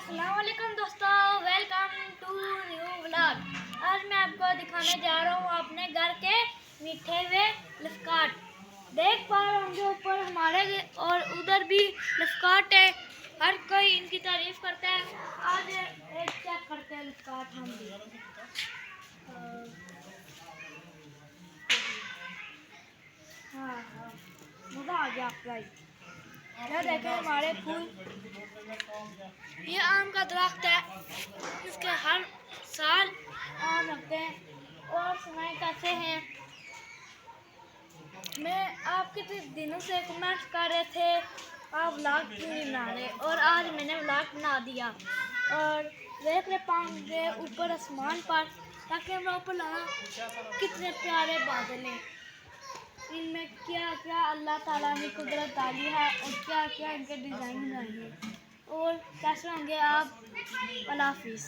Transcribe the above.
अस्सलाम वालेकुम दोस्तों, वेलकम टू न्यू व्लॉग। आज मैं आपको दिखाने जा रहा हूँ अपने घर के मीठे हुए लफ्काट। देख पा रहे होंगे ऊपर हमारे और उधर भी लफ्काट है। हर कोई इनकी तारीफ करता है। आज एक चेक करते हैं लफ्काट हम भी। हाँ हाँ, मज़ा आ गया आपका। यह देखें हमारे फूल। ये आम का दरख्त है, इसके हर साल आम लगते हैं। और सुनाई कैसे हैं। मैं आपके दिनों से कमेंट कर रहे थे आप व्लॉग क्यों नहीं बना रहे, और आज मैंने व्लॉग बना दिया। और देख रहे पाएंगे ऊपर आसमान पर, ताकि हम ऊपर लगा कितने प्यारे बादल हैं। इनमें क्या क्या अल्लाह ताला ने कुदरत डाली है और क्या क्या इनके डिज़ाइन बनाए हैं। और कैसे होंगे आप। अल्लाह हाफिज़।